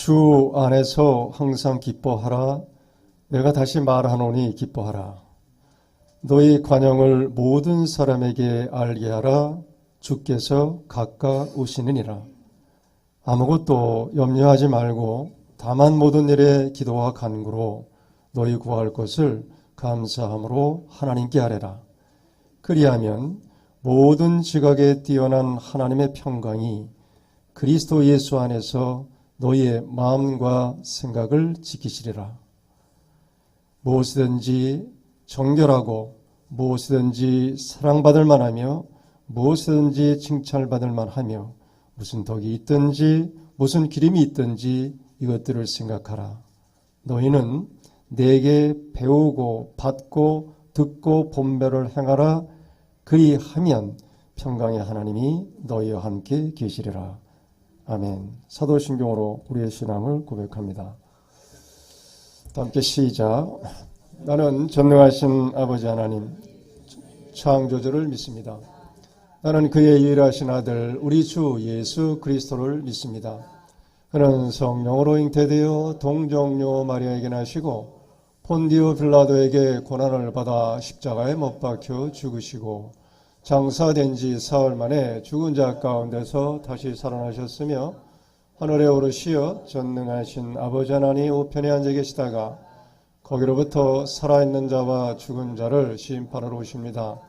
주 안에서 항상 기뻐하라. 내가 다시 말하노니 기뻐하라. 너희 관용을 모든 사람에게 알게 하라. 주께서 가까우시느니라. 아무것도 염려하지 말고 다만 모든 일에 기도와 간구로 너희 구할 것을 감사함으로 하나님께 아뢰라. 그리하면 모든 지각에 뛰어난 하나님의 평강이 그리스도 예수 안에서 너희의 마음과 생각을 지키시리라. 무엇이든지 정결하고 무엇이든지 사랑받을 만하며 무엇이든지 칭찬받을 만하며 무슨 덕이 있든지 무슨 기림이 있든지 이것들을 생각하라. 너희는 내게 배우고 받고 듣고 본배를 행하라. 그리하면 평강의 하나님이 너희와 함께 계시리라. 아멘. 사도신경으로 우리의 신앙을 고백합니다. 함께 시작. 나는 전능하신 아버지 하나님 창조주를 믿습니다. 나는 그의 유일하신 아들 우리 주 예수 그리스도를 믿습니다. 그는 성령으로 잉태되어 동정녀 마리아에게 나시고 본디오 빌라도에게 고난을 받아 십자가에 못 박혀 죽으시고 장사된 지 사흘 만에 죽은 자 가운데서 다시 살아나셨으며 하늘에 오르시어 전능하신 아버지 하나님 우편에 앉아 계시다가 거기로부터 살아있는 자와 죽은 자를 심판하러 오십니다.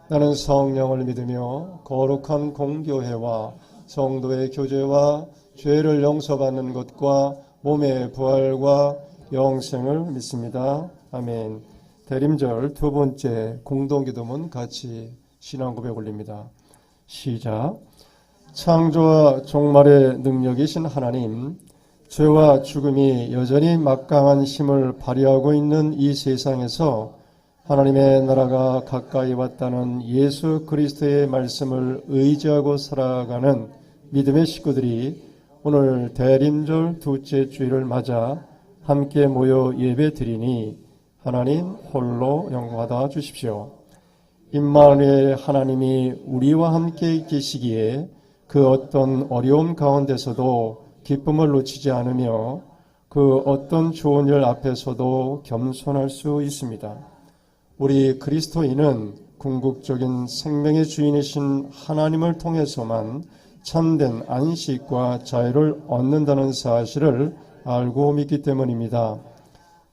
나는 성령을 믿으며 거룩한 공교회와 성도의 교제와 죄를 용서받는 것과 몸의 부활과 영생을 믿습니다. 아멘. 대림절 두 번째 공동기도문 같이 신앙 고백 올립니다. 시작. 창조와 종말의 능력이신 하나님, 죄와 죽음이 여전히 막강한 힘을 발휘하고 있는 이 세상에서 하나님의 나라가 가까이 왔다는 예수 그리스도의 말씀을 의지하고 살아가는 믿음의 식구들이 오늘 대림절 둘째 주일을 맞아 함께 모여 예배 드리니 하나님 홀로 영광받아 주십시오. 임마누엘 하나님이 우리와 함께 계시기에 그 어떤 어려움 가운데서도 기쁨을 놓치지 않으며 그 어떤 좋은 일 앞에서도 겸손할 수 있습니다. 우리 그리스도인은 궁극적인 생명의 주인이신 하나님을 통해서만 참된 안식과 자유를 얻는다는 사실을 알고 믿기 때문입니다.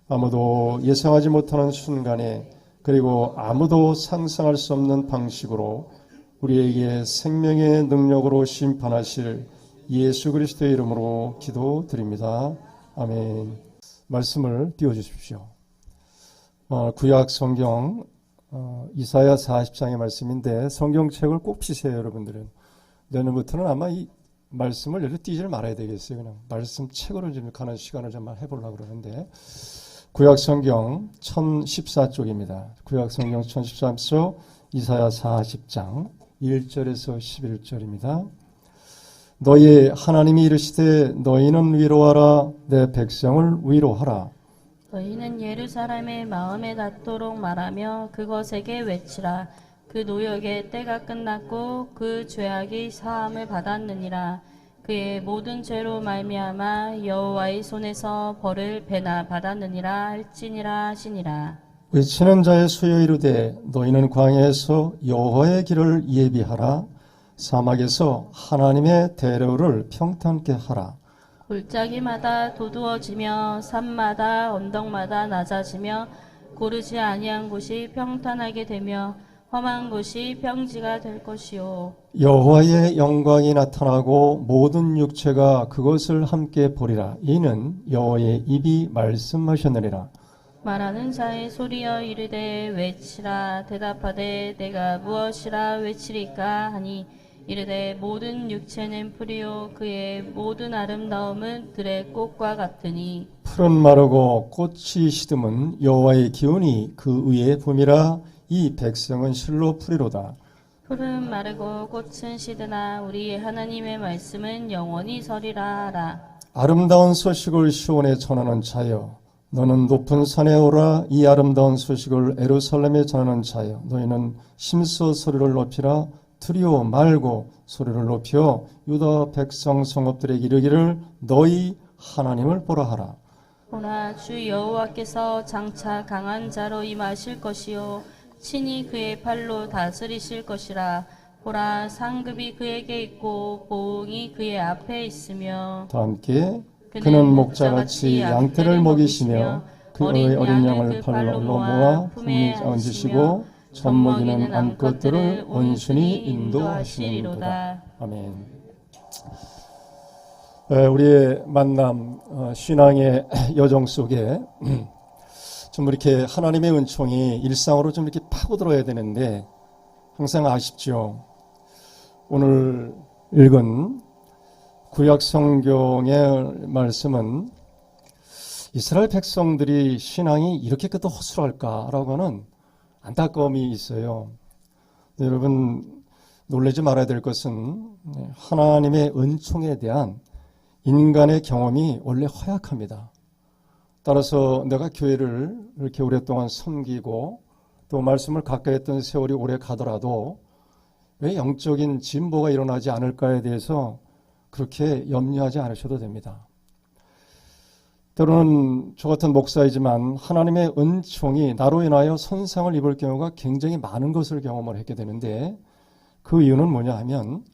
아무도 예상하지 못하는 순간에 그리고 아무도 상상할 수 없는 방식으로 우리에게 생명의 능력으로 심판하실 예수 그리스도의 이름으로 기도드립니다. 아멘. 말씀을 띄워주십시오. 구약 성경 이사야 40장의 말씀인데 성경책을 꼭 피세요. 여러분들은 내년부터는 아마 이 말씀을 이렇게 띄지 말아야 되겠어요. 그냥 말씀 책으로 좀 가는 시간을 좀 해보려고 그러는데 구약 성경 1014쪽입니다. 구약 성경 1014쪽 이사야 40장 1절에서 11절입니다. 너희 하나님이 이르시되 너희는 위로하라 내 백성을 위로하라. 너희는 예루살렘의 마음에 닿도록 말하며 그것에게 외치라. 그 노역의 때가 끝났고 그 죄악이 사함을 받았느니라. 그의 모든 죄로 말미암아 여호와의 손에서 벌을 배나 받았느니라 할지니라 하시니라. 외치는 자의 수여 이르되 너희는 광야에서 여호와의 길을 예비하라. 사막에서 하나님의 대로를 평탄케 하라. 골짜기마다 도두어지며 산마다 언덕마다 낮아지며 고르지 아니한 곳이 평탄하게 되며 험한 곳이 평지가 될 것이요. 여호와의 영광이 나타나고 모든 육체가 그것을 함께 보리라. 이는 여호와의 입이 말씀하셨느니라. 말하는 자의 소리여 이르되 외치라. 대답하되 내가 무엇이라 외치리까 하니 이르되 모든 육체는 풀이요 그의 모든 아름다움은 들의 꽃과 같으니 풀은 마르고 꽃이 시듬은 여호와의 기운이 그 위에 붐이라. 이 백성은 실로 풀이로다. 풀은 마르고 꽃은 시드나 우리 하나님의 말씀은 영원히 서리라 하라. 아름다운 소식을 시온에 전하는 자여 너는 높은 산에 오라. 이 아름다운 소식을 예루살렘에 전하는 자여 너희는 심소 소리를 높이라. 두려워 말고 소리를 높여 유다 백성 성읍들에게 이르기를 너희 하나님을 보라 하라. 보라 주 여호와께서 장차 강한 자로 임하실 것이요 친히 그의 팔로 다스리실 것이라. 보라 상급이 그에게 있고 보응이 그의 앞에 있으며 다 함께 그는 목자같이 양떼를 먹이시며 그의 어린 양을 발로 모아 품에 얹으시고 젖먹이는 암컷들을 온순히 인도하시리로다. 아멘. 우리의 만남 신앙의 여정 속에 좀 이렇게 하나님의 은총이 일상으로 좀 이렇게 파고들어야 되는데 항상 아쉽죠. 오늘 읽은 구약 성경의 말씀은 이스라엘 백성들이 신앙이 이렇게까지 허술할까라고 하는 안타까움이 있어요. 여러분 놀라지 말아야 될 것은 하나님의 은총에 대한 인간의 경험이 원래 허약합니다. 따라서 내가 교회를 이렇게 오랫동안 섬기고 또 말씀을 가까이 했던 세월이 오래 가더라도 왜 영적인 진보가 일어나지 않을까에 대해서 그렇게 염려하지 않으셔도 됩니다. 때로는 저 같은 목사이지만 하나님의 은총이 나로 인하여 손상을 입을 경우가 굉장히 많은 것을 경험을 했게 되는데 그 이유는 뭐냐 하면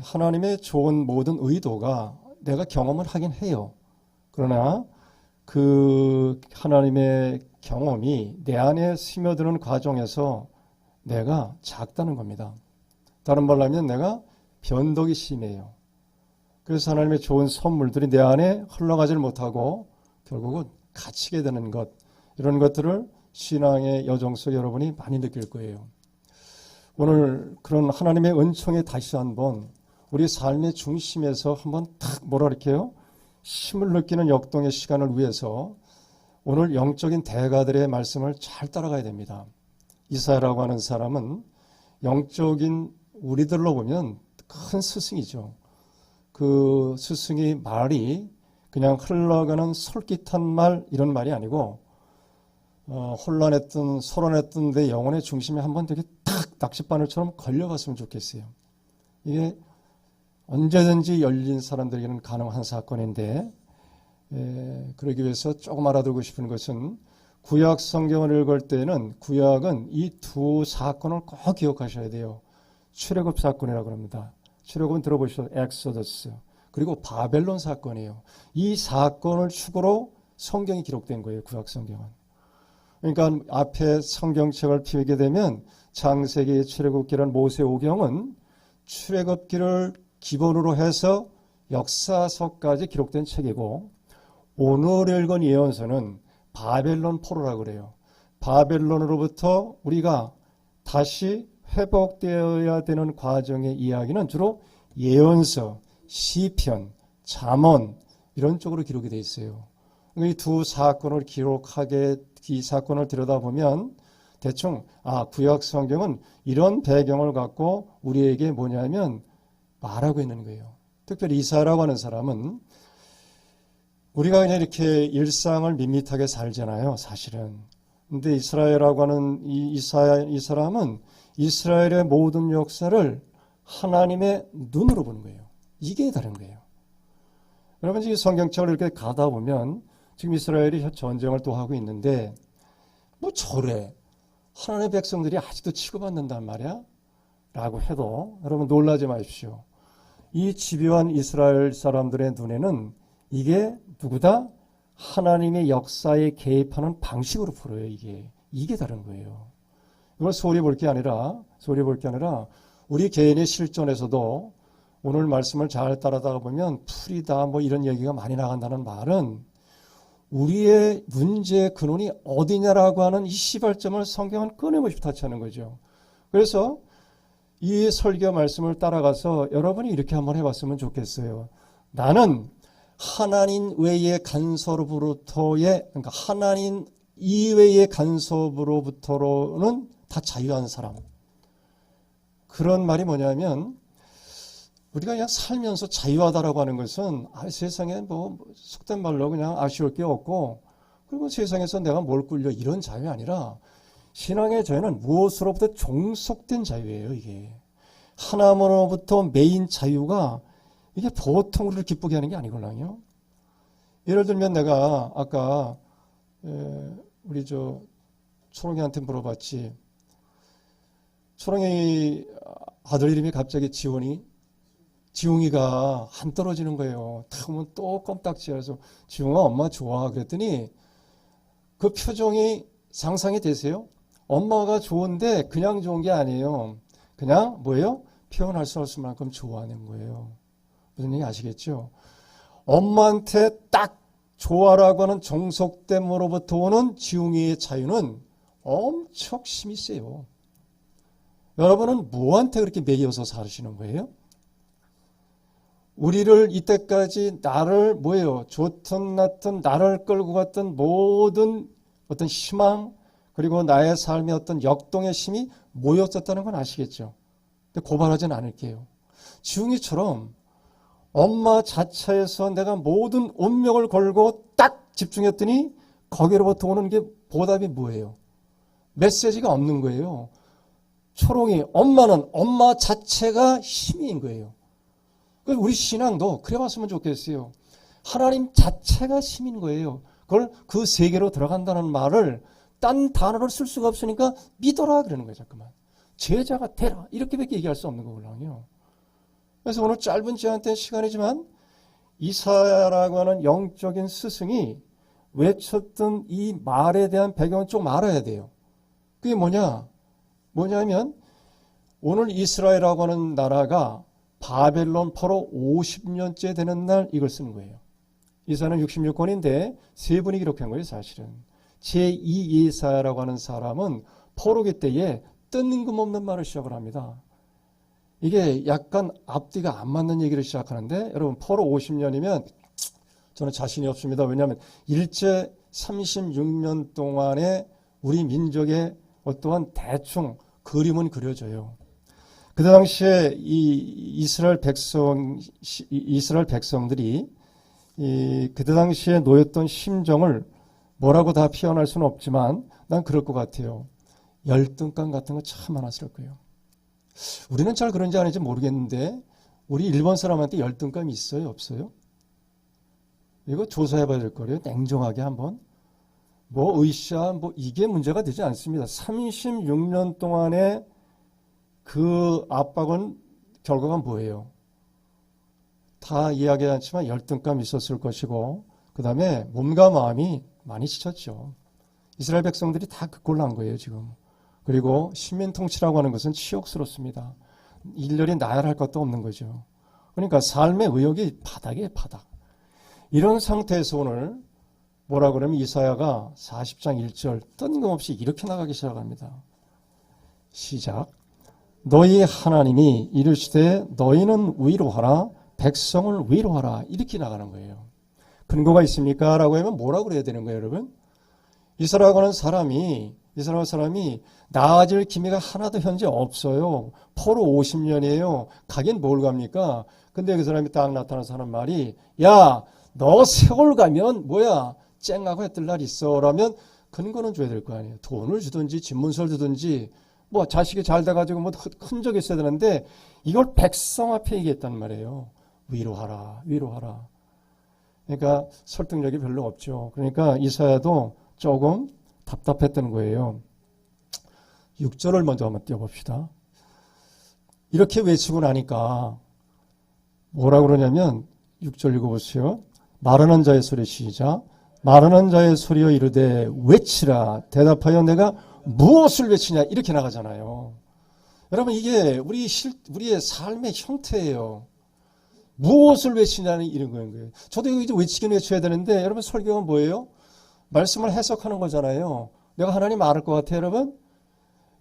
하나님의 좋은 모든 의도가 내가 경험을 하긴 해요. 그러나 그 하나님의 경험이 내 안에 스며드는 과정에서 내가 작다는 겁니다. 다른 말로 하면 내가 변덕이 심해요. 그래서 하나님의 좋은 선물들이 내 안에 흘러가지를 못하고 결국은 갇히게 되는 것, 이런 것들을 신앙의 여정 속 여러분이 많이 느낄 거예요. 오늘 그런 하나님의 은총에 다시 한번 우리 삶의 중심에서 한번 탁 뭐랄까요? 힘을 느끼는 역동의 시간을 위해서 오늘 영적인 대가들의 말씀을 잘 따라가야 됩니다. 이사야라고 하는 사람은 영적인 우리들로 보면 큰 스승이죠. 그 스승이 말이 그냥 흘러가는 솔깃한 말 이런 말이 아니고 혼란했던 소란했던 내 영혼의 중심에 한번 되게 탁 낚싯바늘처럼 걸려갔으면 좋겠어요. 이게 언제든지 열린 사람들에게는 가능한 사건인데 그러기 위해서 조금 알아두고 싶은 것은 구약 성경을 읽을 때는 구약은 이 두 사건을 꼭 기억하셔야 돼요. 출애굽 사건이라고 합니다. 출애굽은 들어보시죠. 엑소더스. 그리고 바벨론 사건이에요. 이 사건을 축으로 성경이 기록된 거예요. 구약 성경은. 그러니까 앞에 성경책을 펴게 되면 창세기, 출애굽기란 모세오경은 출애굽기를 기본으로 해서 역사서까지 기록된 책이고 오늘 읽은 예언서는 바벨론 포로라고 그래요. 바벨론으로부터 우리가 다시 회복되어야 되는 과정의 이야기는 주로 예언서, 시편, 잠언 이런 쪽으로 기록이 되어 있어요. 이 두 사건을 기록하게 이 사건을 들여다보면 대충 구약 성경은 이런 배경을 갖고 우리에게 뭐냐면 말하고 있는 거예요. 특별히 이사야라고 하는 사람은 우리가 그냥 이렇게 일상을 밋밋하게 살잖아요, 사실은. 근데 이스라엘이라고 하는 이 사람은 이스라엘의 모든 역사를 하나님의 눈으로 보는 거예요. 이게 다른 거예요. 여러분, 지금 성경책을 이렇게 가다 보면 지금 이스라엘이 전쟁을 또 하고 있는데 뭐 저래 하나님의 백성들이 아직도 치고받는단 말이야? 라고 해도 여러분 놀라지 마십시오. 이 집요한 이스라엘 사람들의 눈에는 이게 누구다? 하나님의 역사에 개입하는 방식으로 보여요. 이게 다른 거예요. 이걸 소홀히 볼 게 아니라 우리 개인의 실존에서도 오늘 말씀을 잘 따라다가 보면 풀이다 뭐 이런 얘기가 많이 나간다는 말은 우리의 문제의 근원이 어디냐라고 하는 이 시발점을 성경은 끊임없이 타치하는 거죠. 그래서 이 설교 말씀을 따라가서 여러분이 이렇게 한번 해봤으면 좋겠어요. 나는 하나님 외의 간섭으로부터의, 그러니까 하나님 이외의 간섭으로부터로는 다 자유한 사람. 그런 말이 뭐냐면 우리가 그냥 살면서 자유하다라고 하는 것은 세상에 뭐 속된 말로 그냥 아쉬울 게 없고 그리고 세상에서 내가 뭘 꿀려 이런 자유가 아니라 신앙의 자유는 무엇으로부터 종속된 자유예요. 이게 하나님으로부터 메인 자유가 이게 보통 우리를 기쁘게 하는 게 아니걸랑요. 예를 들면 내가 아까 우리 초롱이한테 물어봤지. 초롱이 아들 이름이 갑자기 지웅이가 안 떨어지는 거예요. 딱 보면 또 껌딱지여서 지웅아 엄마 좋아 그랬더니 그 표정이 상상이 되세요? 엄마가 좋은데 그냥 좋은 게 아니에요. 그냥 뭐예요? 표현할 수 없을 만큼 좋아하는 거예요. 무슨 얘기 아시겠죠? 엄마한테 딱 좋아라고 하는 종속됨으로부터 오는 지웅이의 자유는 엄청 힘이 세요. 여러분은 뭐한테 그렇게 매여서 사시는 거예요? 우리를 이때까지 나를 뭐예요? 좋든 나든 나를 끌고 갔던 모든 어떤 희망 그리고 나의 삶의 어떤 역동의 힘이 모였었다는 건 아시겠죠? 근데 고발하지는 않을게요. 지웅이처럼 엄마 자체에서 내가 모든 운명을 걸고 딱 집중했더니 거기로부터 오는 게 보답이 뭐예요? 메시지가 없는 거예요. 초롱이 엄마는 엄마 자체가 힘인 거예요. 우리 신앙도 그래 봤으면 좋겠어요. 하나님 자체가 힘인 거예요. 그걸 그 세계로 들어간다는 말을 딴 단어를 쓸 수가 없으니까 믿어라 그러는 거예요. 자꾸만. 제자가 되라 이렇게밖에 얘기할 수 없는 거거든요. 그래서 오늘 짧은 제한된 시간이지만 이사야라고 하는 영적인 스승이 외쳤던 이 말에 대한 배경은 좀 알아야 돼요. 그게 뭐냐면 오늘 이스라엘이라고 하는 나라가 바벨론 포로 50년째 되는 날 이걸 쓰는 거예요. 이사야는 66권인데 세 분이 기록한 거예요. 사실은. 제2 이사야라고 하는 사람은 포로기 때에 뜬금없는 말을 시작을 합니다. 이게 약간 앞뒤가 안 맞는 얘기를 시작하는데 여러분 포로 50년이면 저는 자신이 없습니다. 왜냐하면 일제 36년 동안의 우리 민족의 어떠한 대충 그림은 그려져요. 그 당시에 이 이스라엘 백성들이 그때 당시에 놓였던 심정을 뭐라고 다 표현할 수는 없지만 난 그럴 것 같아요. 열등감 같은 거 참 많았을 거예요. 우리는 잘 그런지 아닌지 모르겠는데 우리 일본 사람한테 열등감이 있어요? 없어요? 이거 조사해봐야 될 거예요. 냉정하게 한번. 으쌰, 이게 문제가 되지 않습니다. 36년 동안의 그 압박은 결과가 뭐예요? 다 이야기하지 않지만 열등감이 있었을 것이고 그 다음에 몸과 마음이 많이 지쳤죠. 이스라엘 백성들이 다 그 꼴로 한 거예요 지금. 그리고 식민통치라고 하는 것은 치욕스럽습니다. 일렬이 나열할 것도 없는 거죠. 그러니까 삶의 의욕이 바닥이에요. 바닥. 이런 상태에서 오늘 뭐라 그러면 이사야가 40장 1절 뜬금없이 이렇게 나가기 시작합니다. 시작. 너희 하나님이 이르시되 너희는 위로하라 백성을 위로하라 이렇게 나가는 거예요. 근거가 있습니까? 라고 하면 뭐라고 그래야 되는 거예요 여러분? 이스라엘 하는 사람이 나아질 기미가 하나도 현재 없어요. 포로 50년이에요. 가긴 뭘 갑니까? 근데 그 사람이 딱 나타나서 하는 말이 야, 너 세월 가면 쨍하고 했던 날 있어. 라면 근거는 줘야 될 거 아니에요. 돈을 주든지 집문서를 주든지 자식이 잘 돼가지고 흔적이 있어야 되는데 이걸 백성 앞에 얘기했단 말이에요. 위로하라. 그러니까 설득력이 별로 없죠. 그러니까 이사야도 조금 답답했던 거예요. 6절을 먼저 한번 띄워봅시다. 이렇게 외치고 나니까 뭐라고 그러냐면 6절 읽어보세요. 말하는 자의 소리 시작. 말하는 자의 소리여 이르되 외치라. 대답하여 내가 무엇을 외치냐 이렇게 나가잖아요. 여러분 이게 우리의 삶의 형태예요. 무엇을 외치냐는 이런 거예요. 저도 이거 외치긴 외쳐야 되는데 여러분 설교가 뭐예요? 말씀을 해석하는 거잖아요. 내가 하나님 알을 것 같아요 여러분?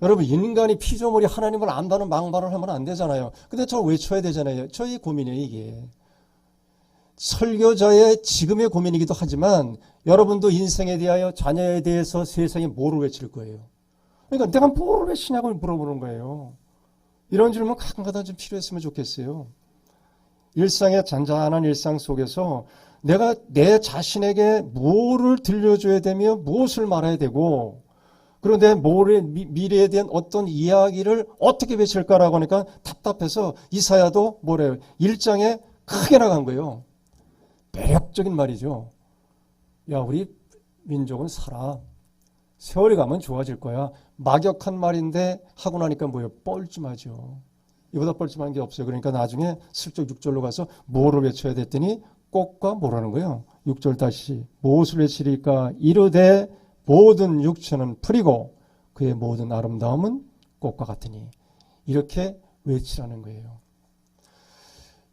여러분 인간이 피조물이 하나님을 안다는 망발을 하면 안 되잖아요. 근데 저 외쳐야 되잖아요. 저희 고민이에요 이게. 설교자의 지금의 고민이기도 하지만 여러분도 인생에 대하여 자녀에 대해서 세상에 뭐를 외칠 거예요. 그러니까 내가 뭐를 외치냐고 물어보는 거예요. 이런 질문 가끔가다 좀 필요했으면 좋겠어요. 일상의 잔잔한 일상 속에서 내가 내 자신에게 뭐를 들려줘야 되며 무엇을 말해야 되고 그리고 내 미래에 대한 어떤 이야기를 어떻게 외칠까라고 하니까 답답해서 이사야도 뭐래요? 1장에 크게 나간 거예요. 매력적인 말이죠. 야, 우리 민족은 살아. 세월이 가면 좋아질 거야. 막역한 말인데 하고 나니까 뭐예요? 뻘쭘하죠. 이보다 뻘쭘한 게 없어요. 그러니까 나중에 슬쩍 6절로 가서 뭐를 외쳐야 됐더니 꽃과 뭐라는 거예요. 6절 다시 무엇을 외치리까 이르되 모든 육체는 풀이고 그의 모든 아름다움은 꽃과 같으니 이렇게 외치라는 거예요.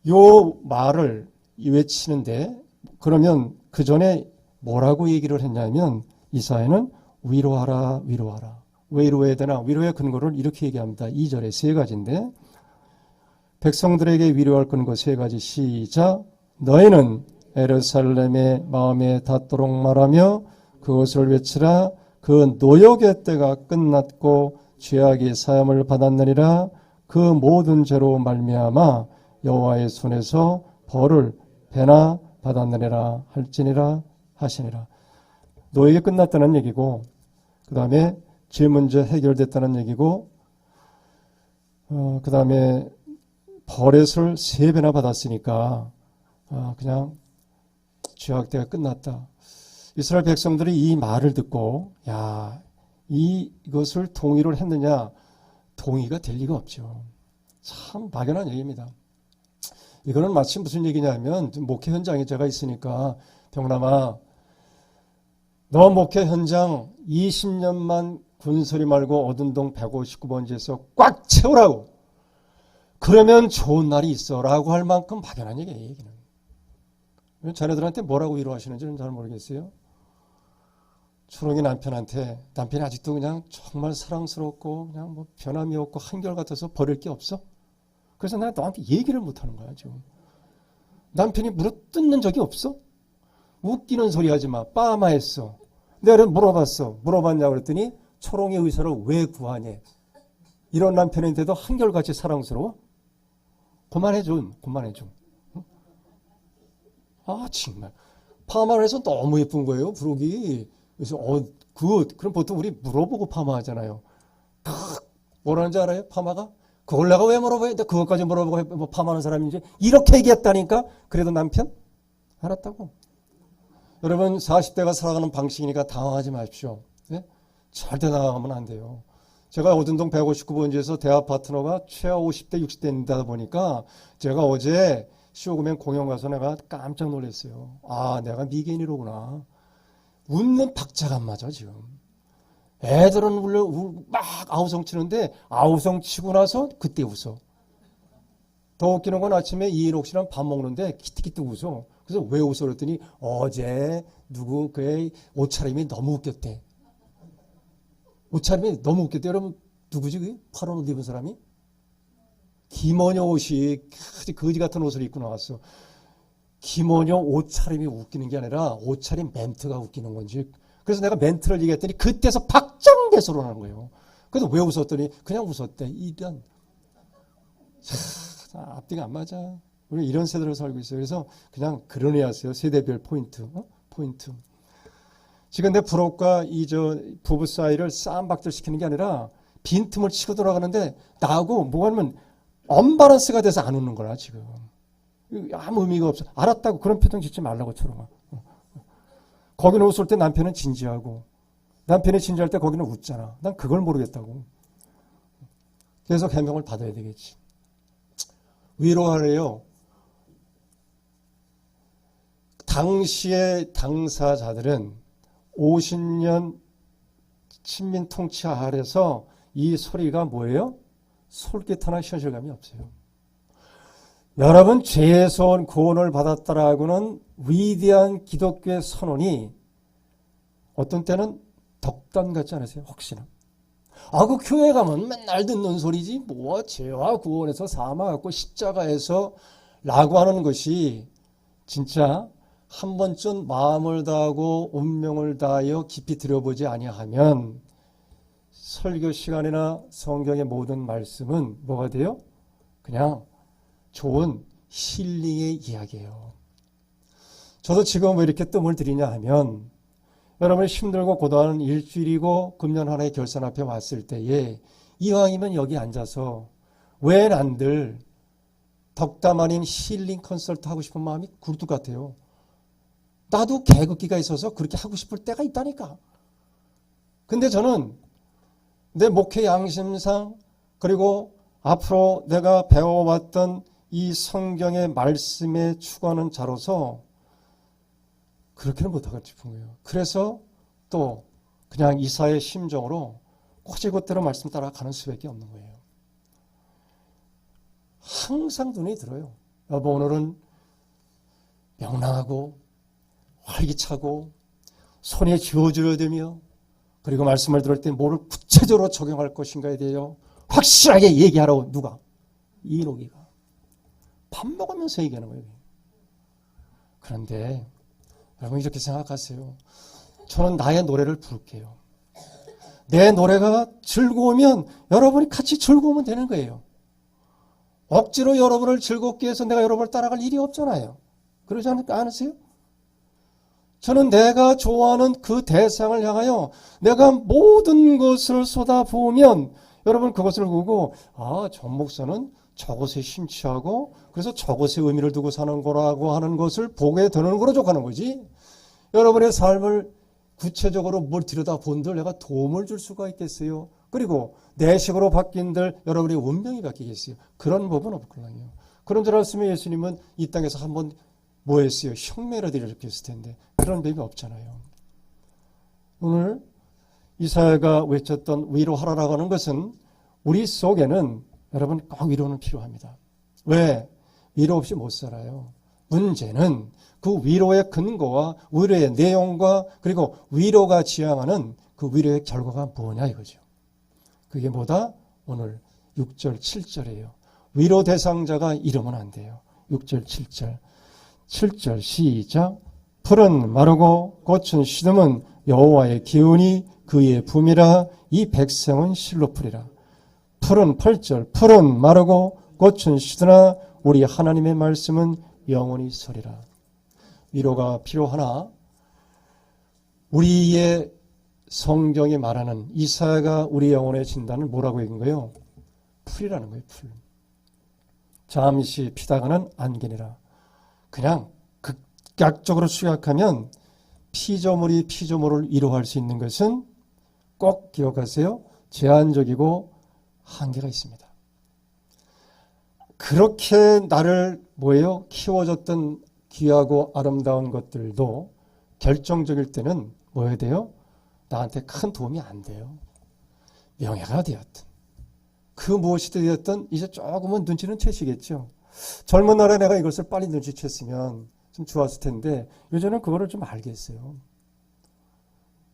요 말을 외치는데 그러면 그 전에 뭐라고 얘기를 했냐면 이사야는 위로하라 위로하라. 왜 위로해야 되나? 위로의 근거를 이렇게 얘기합니다. 2절에 세 가지인데 백성들에게 위로할 근거 세 가지 시작. 너희는 예루살렘의 마음에 닿도록 말하며 그것을 외치라. 그 노역의 때가 끝났고 죄악이 사함을 받았느니라. 그 모든 죄로 말미암아 여호와의 손에서 벌을 배나 받았느니라 할지니라 하시니라. 노역이 끝났다는 얘기고 그 다음에 죄 문제 해결됐다는 얘기고 그 다음에 벌의를 3배나 받았으니까 그냥 죄악 때가 끝났다. 이스라엘 백성들이 이 말을 듣고 야 이것을 동의를 했느냐? 동의가 될 리가 없죠. 참 막연한 얘기입니다. 이거는 마치 무슨 얘기냐면 목회 현장에 제가 있으니까 병남아 너 목회 현장 20년만 군소리 말고 어둔동 159번지에서 꽉 채우라고. 그러면 좋은 날이 있어라고 할 만큼 막연한 얘기예요. 얘기는. 자네들한테 뭐라고 위로하시는지는 잘 모르겠어요. 초롱이 남편한테 남편이 아직도 그냥 정말 사랑스럽고 그냥 뭐 변함이 없고 한결같아서 버릴 게 없어. 그래서 내가 너한테 얘기를 못하는 거야 지금. 남편이 물어뜯는 적이 없어. 웃기는 소리 하지 마. 빠마했어. 내가 물어봤어. 물어봤냐고 그랬더니 초롱의 의사를 왜 구하냐. 이런 남편인데도 한결같이 사랑스러워? 그만해줘. 그만해줘. 아 정말. 파마를 해서 너무 예쁜 거예요. 부록이. 그래서 굿. 그럼 보통 우리 물어보고 파마하잖아요. 뭐라는지 알아요? 파마가? 그걸 내가 왜 물어봐야 돼? 그것까지 물어보고 뭐 파마하는 사람인지 이렇게 얘기했다니까. 그래도 남편? 알았다고. 여러분 40대가 살아가는 방식이니까 당황하지 마십시오. 네? 절대 당황하면 안 돼요. 제가 어둔동 159번지에서 대화 파트너가 최하 50대 60대이다 보니까 제가 어제 쇼그맨 공연 가서 내가 깜짝 놀랐어요. 아 내가 미개인이로구나. 웃는 박자가 안 맞아 지금. 애들은 막 아우성 치는데 아우성 치고 나서 그때 웃어. 더 웃기는 건 아침에 이인옥 씨랑 밥 먹는데 키득키득 웃어. 그래서 왜 웃어 그랬더니 어제 누구 그의 옷차림이 너무 웃겼대. 옷차림이 너무 웃겼대. 여러분 누구지 그게? 파란 옷 입은 사람이? 김원효 옷이 거지 같은 옷을 입고 나왔어. 김원효 옷차림이 웃기는 게 아니라 옷차림 멘트가 웃기는 건지. 그래서 내가 멘트를 얘기했더니 그때서 박장대소를 하는 거예요. 그래서 왜 웃었더니 그냥 웃었대. 이런. 앞뒤가 안 맞아. 우리 이런 세대로 살고 있어요. 그래서 그냥 그러네야세요. 세대별 포인트. 포인트. 지금 내 부록과 부부 사이를 쌈박질 시키는 게 아니라 빈틈을 치고 돌아가는데 나하고 뭐가 하면 언밸런스가 돼서 안 웃는 거라 지금. 아무 의미가 없어. 알았다고 그런 표정 짓지 말라고 초롱아. 거기는 웃을 때 남편은 진지하고 남편이 진지할 때 거기는 웃잖아. 난 그걸 모르겠다고. 계속 해명을 받아야 되겠지. 위로하래요. 당시의 당사자들은 50년 친민 통치 아래서 이 소리가 뭐예요? 솔깃하나 현실감이 없어요. 여러분 죄에서 온 구원을 받았다라고는 위대한 기독교의 선언이 어떤 때는 덕담 같지 않으세요? 혹시나. 그 교회 가면 맨날 듣는 소리지 뭐 죄와 구원에서 사망하고 십자가에서 라고 하는 것이 진짜 한 번쯤 마음을 다하고 운명을 다하여 깊이 들여보지 아니하면 설교 시간이나 성경의 모든 말씀은 뭐가 돼요? 그냥 좋은 힐링의 이야기예요. 저도 지금 왜 이렇게 뜸을 들이냐 하면 여러분이 힘들고 고단한 일주일이고 금년 하나의 결산 앞에 왔을 때에 이왕이면 여기 앉아서 왜 난들 덕담 아닌 힐링 컨설트 하고 싶은 마음이 굴뚝 같아요. 나도 개극기가 있어서 그렇게 하고 싶을 때가 있다니까. 근데 저는 내 목회 양심상 그리고 앞으로 내가 배워왔던 이 성경의 말씀에 추구하는 자로서 그렇게는 못하고 싶은 거예요. 그래서 또 그냥 이사의 심정으로 꼬지것대로 말씀 따라가는 수밖에 없는 거예요. 항상 눈이 들어요. 여보, 오늘은 명랑하고 활기차고 손에 쥐어줘야 되며 그리고 말씀을 들을 때 뭐를 구체적으로 적용할 것인가에 대해 확실하게 얘기하라고. 누가? 이노기가. 밥 먹으면서 얘기하는 거예요. 그런데 여러분 이렇게 생각하세요. 저는 나의 노래를 부를게요. 내 노래가 즐거우면 여러분이 같이 즐거우면 되는 거예요. 억지로 여러분을 즐겁게 해서 내가 여러분을 따라갈 일이 없잖아요. 그러지 않으세요? 저는 내가 좋아하는 그 대상을 향하여 내가 모든 것을 쏟아부으면 여러분 그것을 보고 전 목사는 저것에 심취하고 그래서 저것에 의미를 두고 사는 거라고 하는 것을 보게 되는 거로 족하는 거지. 여러분의 삶을 구체적으로 뭘 들여다본들 내가 도움을 줄 수가 있겠어요. 그리고 내 식으로 바뀐들 여러분의 운명이 바뀌겠어요. 그런 법은 없거든요. 그런 줄 알았으면 예수님은 이 땅에서 한번 뭐 했어요? 혁명이라도 일으켰을 텐데 그런 법이 없잖아요. 오늘 이사야가 외쳤던 위로하라라고 하는 것은 우리 속에는 여러분 꼭 위로는 필요합니다. 왜? 위로 없이 못 살아요. 문제는 그 위로의 근거와 위로의 내용과 그리고 위로가 지향하는 그 위로의 결과가 뭐냐 이거죠. 그게 뭐다? 오늘 6절 7절이에요. 위로 대상자가 이러면 안 돼요. 6절 7절 7절 시작. 풀은 마르고 꽃은 시듬은 여호와의 기운이 그의 붐이라 이 백성은 실로 풀이라. 풀은 8절 풀은 마르고 꽃은 시드나 우리 하나님의 말씀은 영원히 서리라. 위로가 필요하나 우리의 성경이 말하는 이사야가 우리 영혼의 진단을 뭐라고 읽은 거예요? 풀이라는 거예요. 풀. 잠시 피다가는 안개니라. 그냥 극약적으로 수약하면 피조물이 피조물을 위로할 수 있는 것은 꼭 기억하세요. 제한적이고 한계가 있습니다. 그렇게 나를 뭐예요? 키워줬던 귀하고 아름다운 것들도 결정적일 때는 뭐 해야 돼요? 나한테 큰 도움이 안 돼요. 명예가 되었든 그 무엇이 되었든 이제 조금은 눈치는 채시겠죠. 젊은 날에 내가 이것을 빨리 눈치챘으면 좀 좋았을 텐데 요즘은 그거를 좀 알겠어요.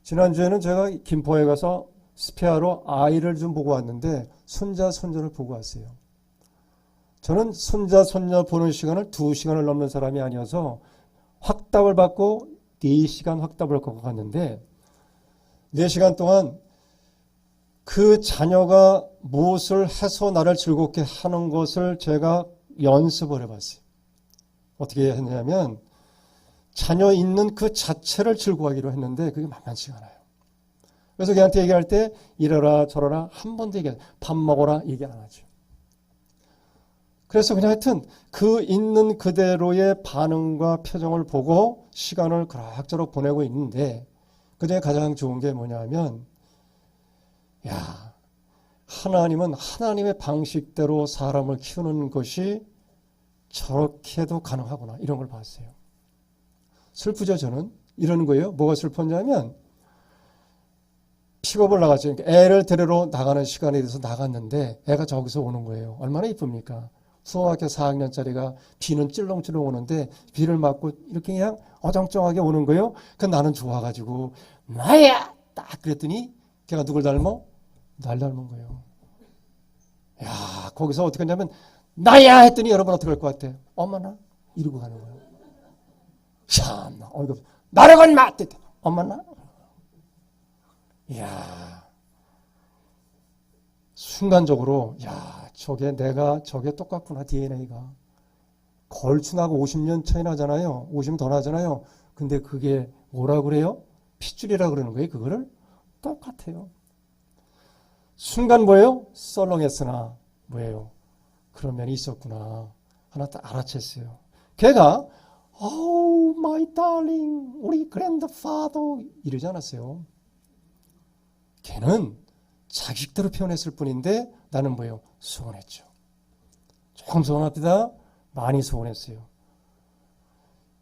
지난주에는 제가 김포에 가서 스페아로 아이를 좀 보고 왔는데 손자 손녀를 보고 왔어요. 저는 손자 손녀 보는 시간을 2시간을 넘는 사람이 아니어서 확답을 받고 4시간 확답을 받고 갔는데 4시간 동안 그 자녀가 무엇을 해서 나를 즐겁게 하는 것을 제가 연습을 해봤어요. 어떻게 했냐면 자녀 있는 그 자체를 즐거워하기로 했는데 그게 만만치가 않아요. 그래서 걔한테 얘기할 때 이러라 저러라 한 번도 얘기 안 해요. 밥 먹어라 얘기 안 하죠. 그래서 그냥 하여튼 그 있는 그대로의 반응과 표정을 보고 시간을 그럭저럭 보내고 있는데 그중에 가장 좋은 게 뭐냐면 하나님은 하나님의 방식대로 사람을 키우는 것이 저렇게도 가능하구나 이런 걸 봤어요. 슬프죠 저는. 이러는 거예요. 뭐가 슬펐냐면 픽업을 나갔죠. 그러니까 애를 데리러 나가는 시간에 대해서 나갔는데 애가 저기서 오는 거예요. 얼마나 이쁩니까? 수학학교 4학년짜리가 비는 찔렁찔렁 오는데 비를 맞고 이렇게 그냥 어정쩡하게 오는 거예요. 그 나는 좋아가지고 나야! 딱 그랬더니 걔가 누굴 닮아? 날 닮은 거예요. 야 거기서 어떻게 했냐면 나야! 했더니 여러분 어떻게 할 것 같아? 어머나? 이러고 가는 거예요. 참나 어이가 나라건 마! 어머나? 이야 순간적으로 저게 똑같구나 DNA가 걸쭉하고 50년 차이 나잖아요. 50년 더 나잖아요. 근데 그게 뭐라 그래요? 핏줄이라 그러는 거예요. 그거를 똑같아요. 순간 뭐예요? 썰렁했으나 뭐예요? 그런 면이 있었구나 하나 딱 알아챘어요. 걔가 Oh my darling, 우리 grandfather 이러지 않았어요. 걔는 자식대로 표현했을 뿐인데 나는 뭐예요? 소원했죠. 조금 소원합니다. 많이 소원했어요.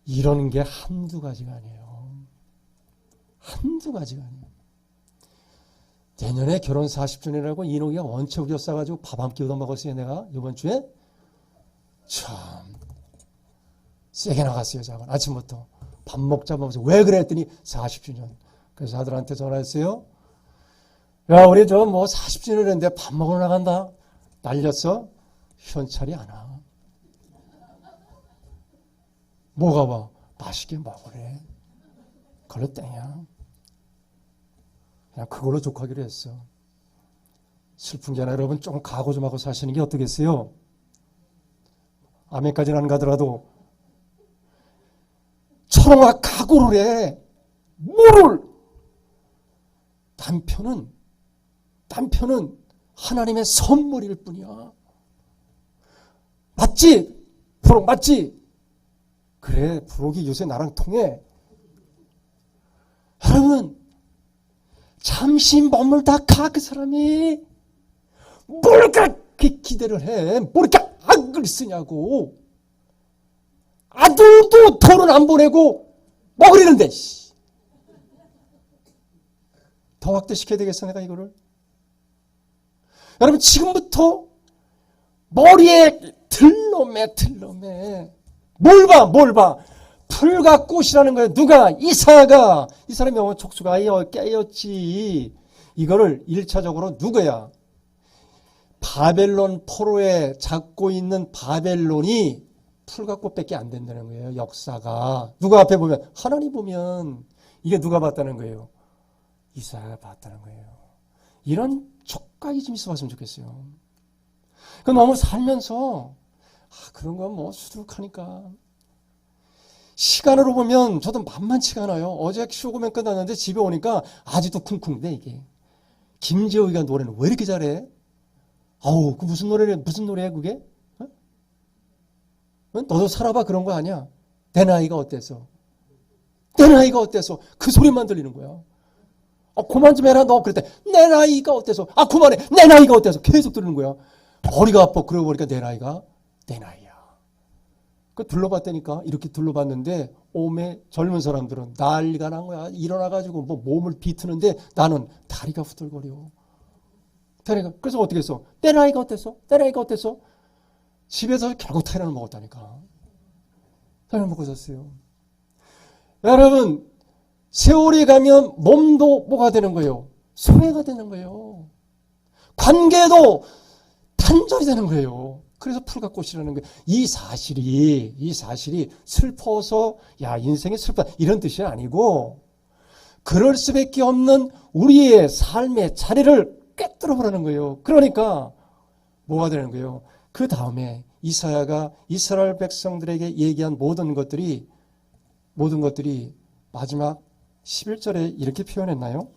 이런 게 한두 가지가 아니에요. 한두 가지가 아니에요. 내년에 결혼 40주년이라고 이노기가 원체 우겨 싸가지고 밥 한 끼 얻어 먹었어요. 내가 이번 주에 참 세게 나갔어요. 작은 아침부터 밥 먹자 먹어서 왜 그래 했더니 40주년. 그래서 아들한테 전화했어요. 야, 우리 저 뭐 40주년 했는데 밥 먹으러 나간다. 날렸어? 현찰이 안 와. 뭐가 와? 맛있게 먹으래. 그걸로 땡이야. 그냥 그걸로 족하기로 했어. 슬픈 게 아니라 여러분 조금 각오 좀 하고 사시는 게 어떻겠어요? 아멘까지는 안 가더라도 철옹아 각오를 해. 뭐를? 남편은 하나님의 선물일 뿐이야. 맞지? 부록 맞지? 그래, 부록이 요새 나랑 통해. 여러분, 잠시 머물다 가, 그 사람이. 뭘 그렇게 기대를 해? 뭘 이렇게 악을 쓰냐고. 아들도 돈을 안 보내고 먹으려는데. 더 확대시켜야 되겠어, 내가 이거를. 여러분, 지금부터 머리에 들러매. 뭘 봐? 풀과 꽃이라는 거예요. 누가? 이사야가. 이 사람이 영혼 촉수가 깨었지. 이거를 1차적으로 누구야? 바벨론 포로에 잡고 있는 바벨론이 풀과 꽃밖에 안 된다는 거예요. 역사가. 누가 앞에 보면? 하나님 보면 이게 누가 봤다는 거예요? 이사야가 봤다는 거예요. 이런 촉각이 좀 있어봤으면 좋겠어요. 그 너무 살면서 그런 건 뭐 수두룩하니까. 시간으로 보면 저도 만만치가 않아요. 어제 쇼고면 끝났는데 집에 오니까 아직도 쿵쿵대 이게. 김재호이가 노래는 왜 이렇게 잘해? 아우, 그 무슨 노래야 그게? 어? 너도 살아봐 그런 거 아니야? 내 나이가 어때서? 그 소리만 들리는 거야. 그만 좀 해라 너. 그랬대. 내 나이가 어때서? 그만해. 내 나이가 어때서? 계속 들리는 거야. 머리가 아파. 그러고 보니까 내 나이야. 그 둘러봤다니까. 이렇게 둘러봤는데 오메 젊은 사람들은 난리가 난 거야. 일어나가지고 뭐 몸을 비트는데 나는 다리가 후들거려. 그래서 어떻게 했어? 내 나이가 어땠어? 집에서 결국 타이란을 먹었다니까. 타이란을 먹고 잤어요. 여러분, 세월이 가면 몸도 뭐가 되는 거예요? 소외가 되는 거예요. 관계도 단절이 되는 거예요. 그래서 풀과 꽃이라는 거예요. 이 사실이 슬퍼서 야 인생이 슬프다 이런 뜻이 아니고 그럴 수밖에 없는 우리의 삶의 자리를 꿰뚫어 보라는 거예요. 그러니까 뭐가 되는 거예요? 그 다음에 이사야가 이스라엘 백성들에게 얘기한 모든 것들이 마지막 11절에 이렇게 표현했나요?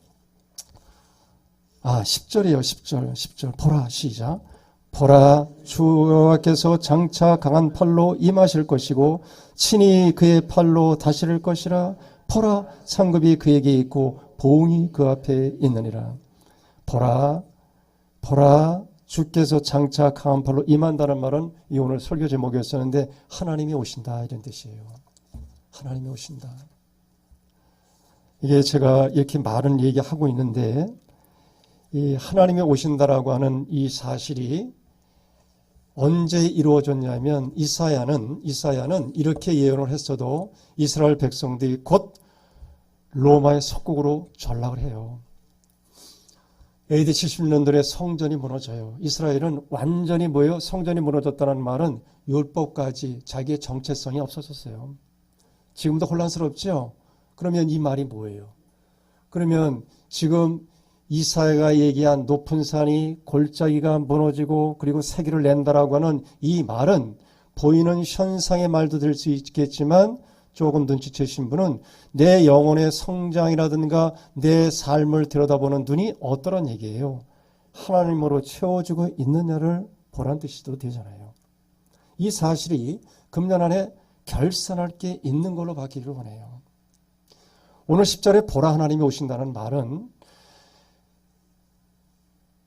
10절이에요. 10절. 보라, 시작. 보라, 주 여호와께서 장차 강한 팔로 임하실 것이고 친히 그의 팔로 다스릴 것이라. 보라, 상급이 그에게 있고 보응이 그 앞에 있느니라. 보라, 주께서 장차 강한 팔로 임한다는 말은 이 오늘 설교 제목이었었는데 하나님이 오신다 이런 뜻이에요. 하나님이 오신다. 이게 제가 이렇게 많은 얘기하고 있는데 이 하나님이 오신다라고 하는 이 사실이 언제 이루어졌냐면 이사야는 이렇게 예언을 했어도 이스라엘 백성들이 곧 로마의 속국으로 전락을 해요. AD 70년들에 성전이 무너져요. 이스라엘은 완전히 성전이 무너졌다는 말은 율법까지 자기의 정체성이 없어졌어요. 지금도 혼란스럽죠? 그러면 이 말이 뭐예요? 그러면 지금 이사야가 얘기한 높은 산이 골짜기가 무너지고 그리고 세기를 낸다라고 하는 이 말은 보이는 현상의 말도 될 수 있겠지만 조금 눈치채신 분은 내 영혼의 성장이라든가 내 삶을 들여다보는 눈이 어떠란 얘기예요? 하나님으로 채워지고 있느냐를 보란 뜻이도 되잖아요. 이 사실이 금년 안에 결산할 게 있는 걸로 바뀌기를 원해요. 오늘 10절에 보라 하나님이 오신다는 말은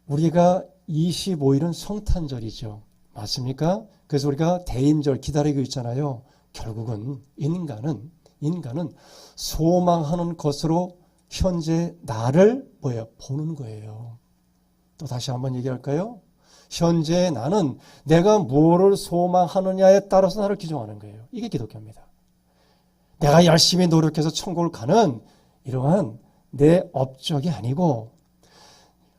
우리가 25일은 성탄절이죠. 맞습니까? 그래서 우리가 대인절 기다리고 있잖아요. 결국은 인간은 소망하는 것으로 현재 나를 보는 거예요. 또 다시 한번 얘기할까요? 현재 나는 내가 무엇을 소망하느냐에 따라서 나를 규정하는 거예요. 이게 기독교입니다. 내가 열심히 노력해서 천국을 가는 이러한 내 업적이 아니고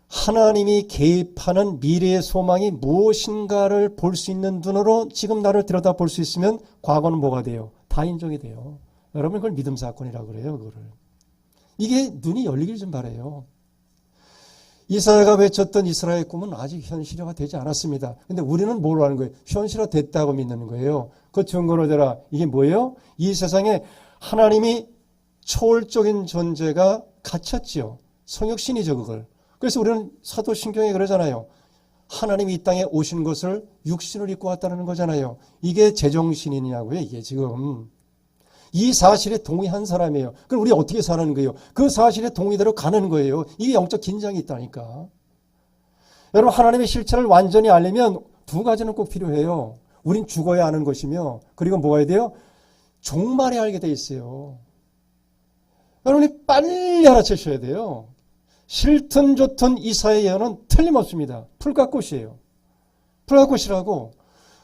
하나님이 개입하는 미래의 소망이 무엇인가를 볼 수 있는 눈으로 지금 나를 들여다볼 수 있으면 과거는 뭐가 돼요? 다 인정이 돼요. 여러분 그걸 믿음 사건이라고 그래요. 그거를. 이게 눈이 열리길 좀 바라요. 이사야가 외쳤던 이스라엘 꿈은 아직 현실화가 되지 않았습니다. 근데 우리는 뭘 하는 거예요? 현실화 됐다고 믿는 거예요. 그 증거로 대라. 이게 뭐예요? 이 세상에 하나님이 초월적인 존재가 갇혔지요. 성육신이죠, 그걸. 그래서 우리는 사도신경에 그러잖아요. 하나님이 이 땅에 오신 것을 육신을 입고 왔다는 거잖아요. 이게 제정신이냐고요, 이게 지금. 이 사실에 동의한 사람이에요. 그럼 우리 어떻게 사는 거예요? 그 사실에 동의대로 가는 거예요. 이게 영적 긴장이 있다니까. 여러분 하나님의 실체를 완전히 알려면 두 가지는 꼭 필요해요. 우린 죽어야 하는 것이며 그리고 뭐가 해야 돼요? 종말에 알게 돼 있어요. 여러분이 빨리 알아채셔야 돼요. 싫든 좋든 이사의 예언은 틀림없습니다. 풀갓꽃이에요. 풀갓꽃이라고.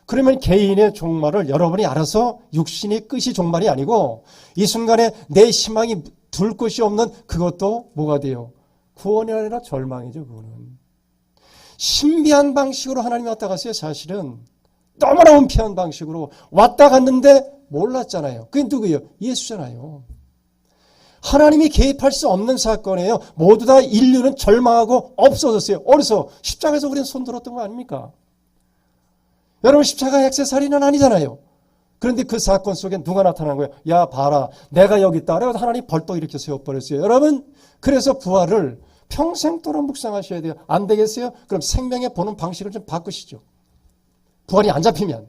그러면 개인의 종말을 여러분이 알아서 육신의 끝이 종말이 아니고 이 순간에 내 희망이 둘 곳이 없는 그것도 뭐가 돼요? 구원이 아니라 절망이죠. 그거는. 신비한 방식으로 하나님이 왔다 갔어요. 사실은. 너무나 은폐한 방식으로 왔다 갔는데 몰랐잖아요. 그게 누구예요? 예수잖아요. 하나님이 개입할 수 없는 사건이에요. 모두 다 인류는 절망하고 없어졌어요. 어디서? 십자가에서 우리는 손들었던 거 아닙니까? 여러분 십자가 액세살이는 아니잖아요. 그런데 그 사건 속에 누가 나타난 거예요? 야 봐라 내가 여기 있다. 그래서 하나님이 벌떡 이렇게 세워버렸어요. 여러분 그래서 부활을 평생 동안 묵상하셔야 돼요. 안 되겠어요? 그럼 생명에 보는 방식을 좀 바꾸시죠. 부활이 안 잡히면.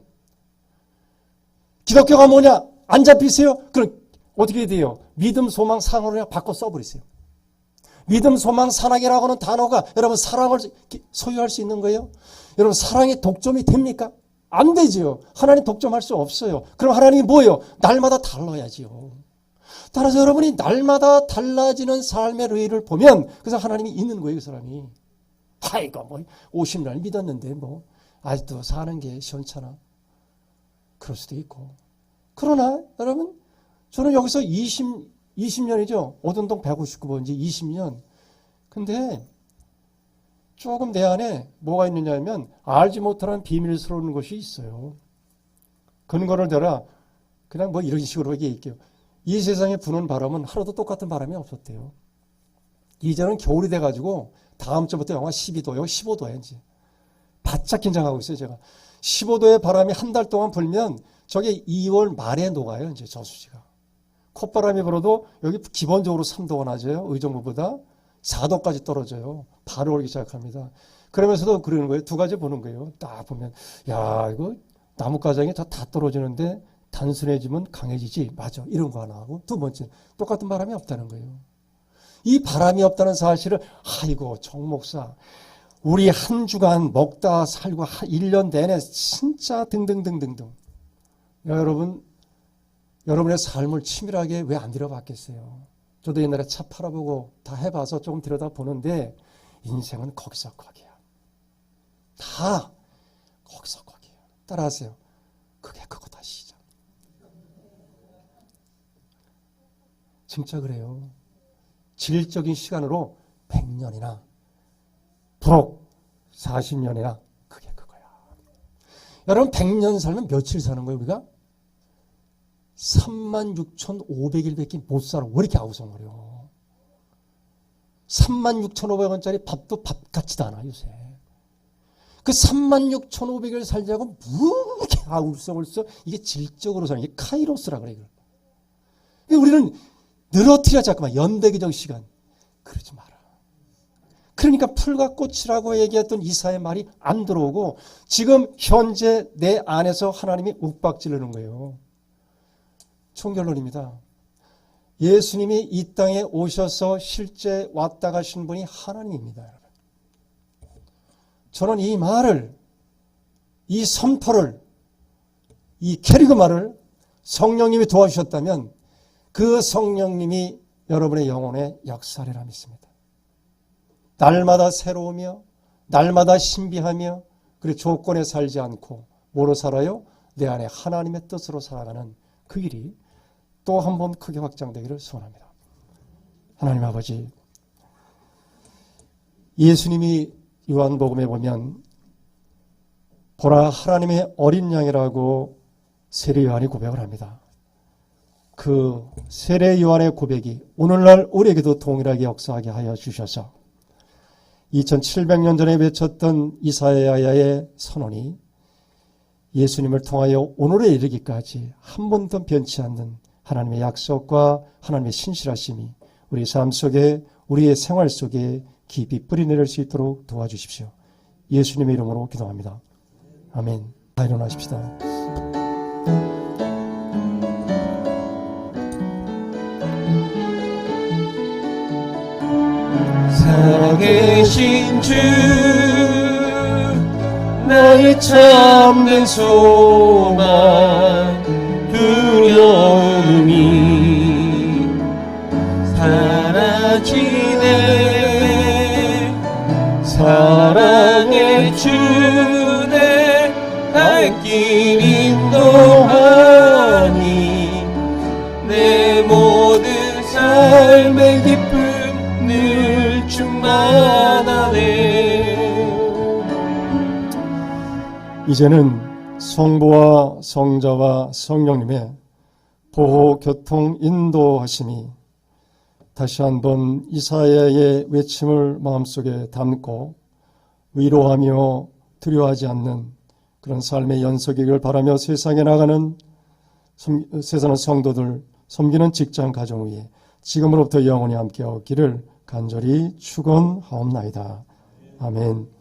기독교가 뭐냐? 안 잡히세요? 그럼 어떻게 돼요? 믿음, 소망, 사랑으로 바꿔 써버리세요. 믿음, 소망, 사랑이라고 하는 단어가 여러분 사랑을 소유할 수 있는 거예요? 여러분 사랑이 독점이 됩니까? 안 되지요. 하나님 독점할 수 없어요. 그럼 하나님이 뭐예요? 날마다 달라야지요. 따라서 여러분이 날마다 달라지는 삶의 의의를 보면 그래서 하나님이 있는 거예요. 그 사람이. 아이고 뭐 50년 믿었는데 뭐 아직도 사는 게 시원찮아. 그럴 수도 있고. 그러나 여러분 저는 여기서 20년이죠. 오던동 159번지 20년. 근데 조금 내 안에 뭐가 있느냐 하면 알지 못하는 비밀스러운 것이 있어요. 근거를 대라 그냥 뭐 이런 식으로 얘기할게요. 이 세상에 부는 바람은 하루도 똑같은 바람이 없었대요. 이제는 겨울이 돼가지고 다음 주부터 영하 12도, 여기 15도야 이제. 바짝 긴장하고 있어요 제가. 15도의 바람이 한 달 동안 불면 저게 2월 말에 녹아요 이제 저수지가. 콧바람이 불어도 여기 기본적으로 3도가 낮아요. 의정부보다 4도까지 떨어져요. 바로 오기 시작합니다. 그러면서도 그러는 거예요. 두 가지 보는 거예요. 딱 보면 야 이거 나뭇가장이 다 떨어지는데 단순해지면 강해지지. 맞아. 이런 거 하나 하고 두 번째 똑같은 바람이 없다는 거예요. 이 바람이 없다는 사실을 아이고 정 목사 우리 한 주간 먹다 살고 1년 내내 진짜 등등등등등 여러분의 삶을 치밀하게 왜 안 들여봤겠어요? 저도 옛날에 차 팔아보고 다 해봐서 조금 들여다보는데 인생은 거기서 거기야. 다 거기서 거기야. 따라하세요. 그게 그거다 시작. 진짜 그래요. 질적인 시간으로 100년이나 부록 40년이나 그게 그거야. 여러분 100년 살면 며칠 사는 거예요 우리가? 36,500일밖에 못 살아. 왜 이렇게 아우성거려? 36,500원짜리 밥도 밥 같지도 않아 요새. 그 36,500일 살자고 뭐 이렇게 아우성을 써? 이게 질적으로 사는 게 카이로스라 그래. 우리는 늘어뜨려 자꾸만 연대기적 시간. 그러지 마라. 그러니까 풀과 꽃이라고 얘기했던 이사의 말이 안 들어오고 지금 현재 내 안에서 하나님이 윽박지르는 거예요. 총결론입니다. 예수님이 이 땅에 오셔서 실제 왔다 가신 분이 하나님입니다. 여러분. 저는 이 말을, 이 선포를, 이 캐리그마를 성령님이 도와주셨다면 그 성령님이 여러분의 영혼에 역사하리라 믿습니다. 날마다 새로우며 날마다 신비하며 그리고 조건에 살지 않고 뭐로 살아요? 내 안에 하나님의 뜻으로 살아가는 그 길이 또 한 번 크게 확장되기를 소원합니다. 하나님 아버지, 예수님이 요한복음에 보면 보라 하나님의 어린 양이라고 세례 요한이 고백을 합니다. 그 세례 요한의 고백이 오늘날 우리에게도 동일하게 역사하게 하여 주셔서 2700년 전에 외쳤던 이사야의 선언이 예수님을 통하여 오늘에 이르기까지 한 번도 변치 않는 하나님의 약속과 하나님의 신실하심이 우리 삶 속에 우리의 생활 속에 깊이 뿌리내릴 수 있도록 도와주십시오. 예수님의 이름으로 기도합니다. 아멘. 다 일어나십시다. 살아계신 주 나의 참된 소망 두려움이 사라지네 사랑의 주내 발길 인도하니 내 모든 삶의 기쁨 늘 충만하네. 이제는 성부와 성자와 성령님의 보호, 교통, 인도하심이 다시 한번 이사야의 외침을 마음속에 담고 위로하며 두려워하지 않는 그런 삶의 연속이길 바라며 세상에 나가는 세상의 성도들 섬기는 직장 가정 위에 지금으로부터 영원히 함께하기를 간절히 축원하옵나이다. 아멘.